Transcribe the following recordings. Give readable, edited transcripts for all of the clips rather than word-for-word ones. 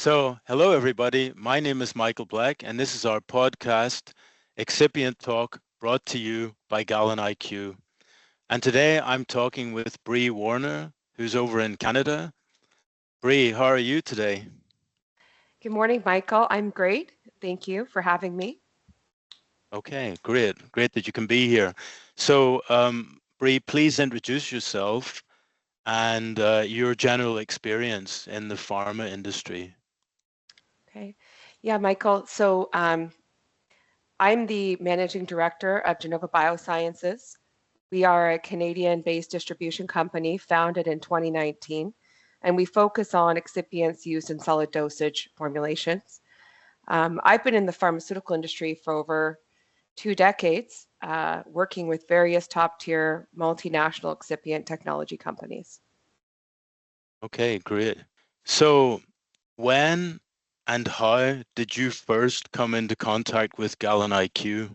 So, hello everybody. My name is Michael Black, and this is our podcast, Excipient Talk, brought to you by galenIQ. And today I'm talking with Bree Warner, who's over in Canada. Bree, how are you today? Good morning, Michael. I'm great. Thank you for having me. Okay, great. Great that you can be here. So, Bree, please introduce yourself and your general experience in the pharma industry. Okay. Yeah, Michael. I'm the managing director of Genova Biosciences. We are a Canadian-based distribution company founded in 2019, and we focus on excipients used in solid dosage formulations. I've been in the pharmaceutical industry for over 2 decades, working with various top-tier multinational excipient technology companies. Okay, great. So, when and how did you first come into contact with galenIQ?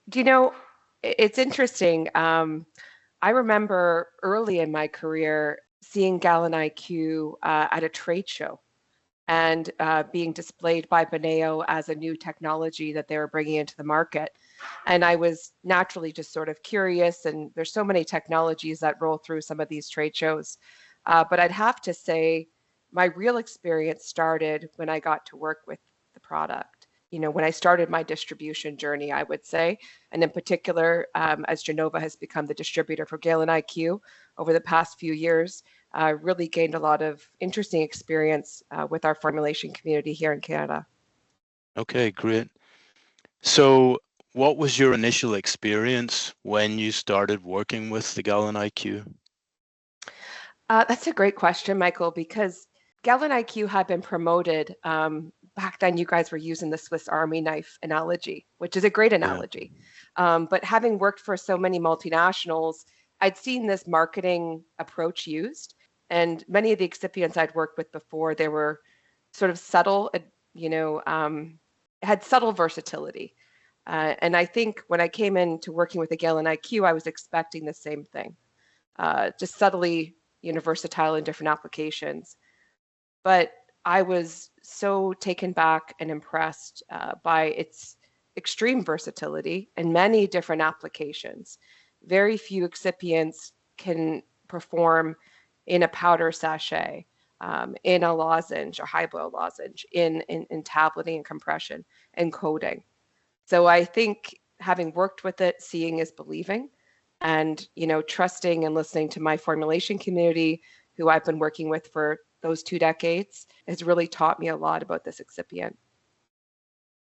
Do you know, it's interesting. I remember early in my career seeing galenIQ at a trade show and being displayed by Beneo as a new technology that they were bringing into the market. And I was naturally just sort of curious, and there's so many technologies that roll through some of these trade shows. But I'd have to say my real experience started when I got to work with the product. When I started my distribution journey, I would say, and in particular, as Genova has become the distributor for galenIQ over the past few years, really gained a lot of interesting experience with our formulation community here in Canada. Okay, great. So, what was your initial experience when you started working with the galenIQ? That's a great question, Michael, because galenIQ had been promoted. Back then, you guys were using the Swiss Army knife analogy, which is a great Yeah. analogy. But having worked for so many multinationals, I'd seen this marketing approach used. And many of the excipients I'd worked with before, they were sort of subtle, you know, um, had subtle versatility. And I think when I came into working with the galenIQ, I was expecting the same thing, just subtly, versatile in different applications. But I was so taken back and impressed by its extreme versatility in many different applications. Very few excipients can perform in a powder sachet, in a lozenge, a high boil lozenge, in tableting and compression and coating. So I think having worked with it, seeing is believing, and trusting and listening to my formulation community, who I've been working with for those 2 decades, has really taught me a lot about this excipient.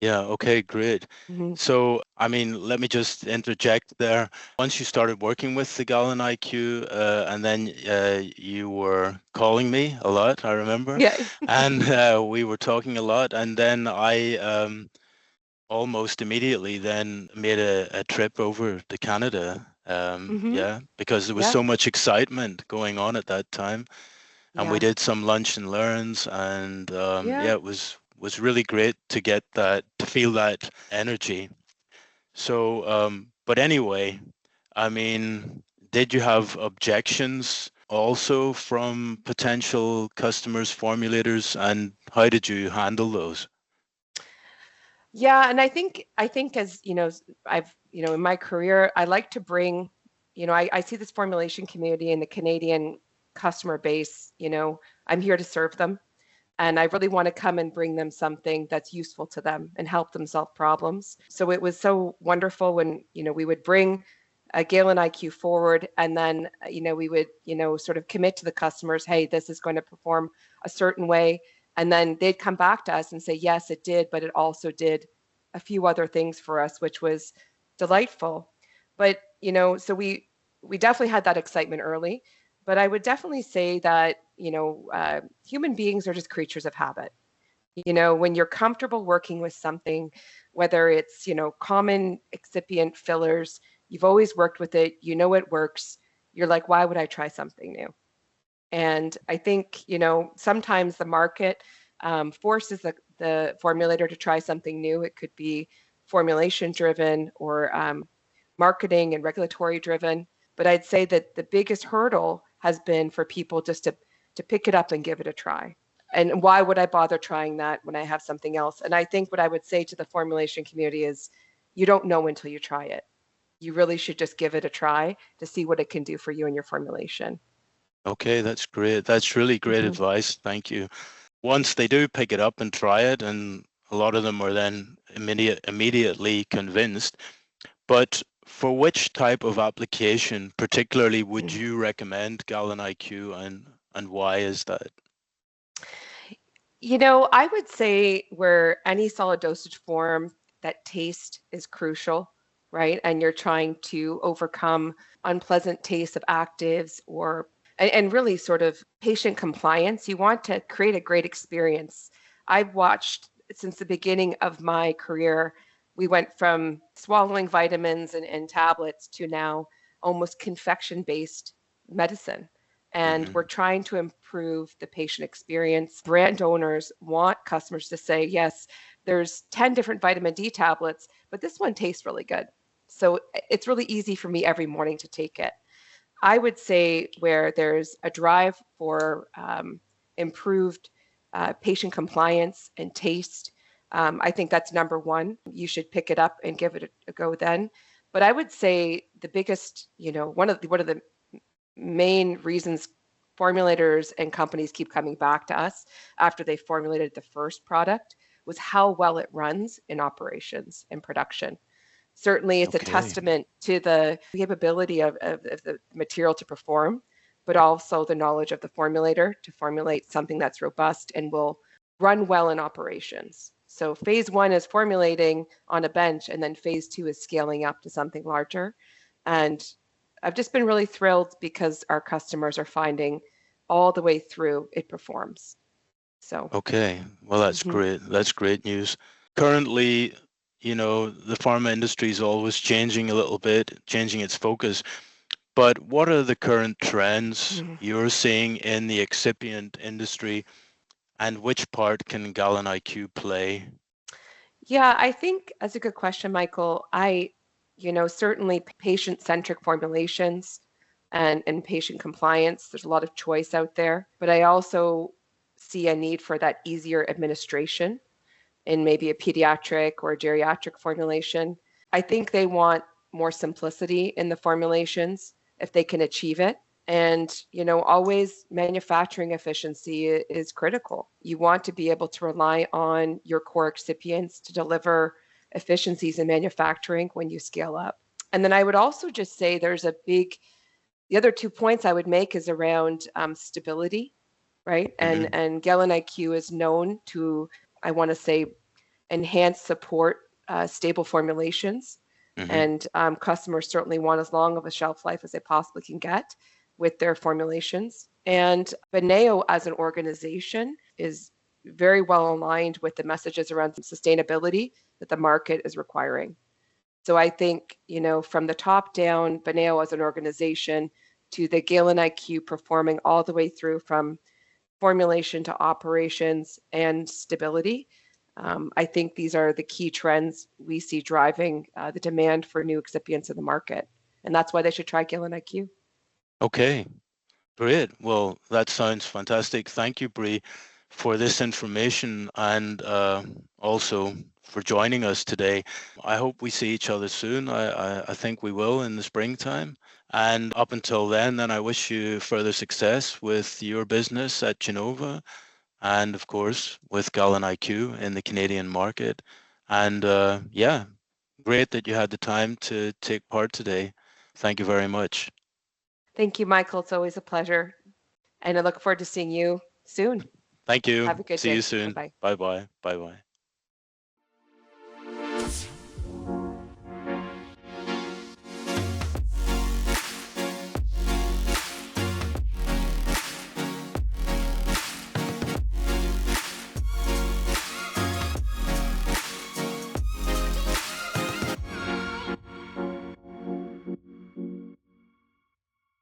Yeah, okay, great. Hmm. So, let me just interject there. Once you started working with the galenIQ, and then you were calling me a lot, I remember, Yeah. and we were talking a lot, and then I almost immediately then made a trip over to Canada. Hmm. Yeah, because there was Yeah. so much excitement going on at that time, and we Yeah. did some lunch and learns, and Yeah. yeah, it was really great to get that, to feel that energy. So, but anyway, I mean, did you have objections also from potential customers, formulators, and how did you handle those? Yeah. And I think as I've in my career, I like to bring, I see this formulation community and the Canadian customer base. I'm here to serve them. And I really want to come and bring them something that's useful to them and help them solve problems. So it was so wonderful when, we would bring a galenIQ forward, and then, we would, sort of commit to the customers, hey, this is going to perform a certain way. And then they'd come back to us and say, yes, it did, but it also did a few other things for us, which was delightful. But, so we definitely had that excitement early. But I would definitely say that, human beings are just creatures of habit. When you're comfortable working with something, whether it's, common excipient fillers, you've always worked with it, it works, you're like, why would I try something new? And I think, sometimes the market forces the formulator to try something new. It could be formulation driven or marketing and regulatory driven. But I'd say that the biggest hurdle has been for people just to pick it up and give it a try. And why would I bother trying that when I have something else? And I think what I would say to the formulation community is you don't know until you try it. You really should just give it a try to see what it can do for you and your formulation. Okay, that's great. That's really great Mm-hmm. advice. Thank you. Once they do pick it up and try it, and a lot of them are then immediately convinced. But for which type of application particularly would you recommend galenIQ, and why is that? I would say where any solid dosage form, that taste is crucial, right? And you're trying to overcome unpleasant taste of actives and really sort of patient compliance. You want to create a great experience. I've watched since the beginning of my career, we went from swallowing vitamins and tablets to now almost confection-based medicine. And we're Hmm. trying to improve the patient experience. Brand owners want customers to say, yes, there's 10 different vitamin D tablets, but this one tastes really good. So it's really easy for me every morning to take it. I would say where there's a drive for improved patient compliance and taste, I think that's number one. You should pick it up and give it a go then. But I would say the biggest, one of the main reasons formulators and companies keep coming back to us after they formulated the first product was how well it runs in operations and production. Certainly, it's a Okay. testament to the capability of the material to perform, but also the knowledge of the formulator to formulate something that's robust and will run well in operations. So phase one is formulating on a bench, and then phase two is scaling up to something larger. And I've just been really thrilled because our customers are finding all the way through it performs. So, Okay. Well, that's mhm, great. That's great news. Currently, the pharma industry is always changing a little bit, changing its focus. But what are the current trends mhm. you're seeing in the excipient industry, and which part can galenIQ play? Yeah, I think that's a good question, Michael. Certainly patient-centric formulations and patient compliance, there's a lot of choice out there, but I also see a need for that easier administration in maybe a pediatric or a geriatric formulation. I think they want more simplicity in the formulations if they can achieve it. And, always manufacturing efficiency is critical. You want to be able to rely on your core excipients to deliver efficiencies in manufacturing when you scale up. And then I would also just say the other 2 points I would make is around stability, right? And Hmm. and galenIQ is known to, I want to say, enhance support stable formulations. Hmm. And customers certainly want as long of a shelf life as they possibly can get with their formulations. And Beneo as an organization is very well aligned with the messages around sustainability that the market is requiring. So I think, from the top down, Beneo as an organization to the galenIQ performing all the way through from formulation to operations and stability. I think these are the key trends we see driving the demand for new excipients in the market. And that's why they should try galenIQ. Okay, great. Well, that sounds fantastic. Thank you, Bree, for this information, and also for joining us today. I hope we see each other soon. I think we will in the springtime. And up until then I wish you further success with your business at Genova, and of course with galenIQ in the Canadian market. And yeah, great that you had the time to take part today. Thank you very much. Thank you, Michael. It's always a pleasure. And I look forward to seeing you soon. Thank you. Have a good See you day. Bye soon. bye. Bye bye. Bye bye.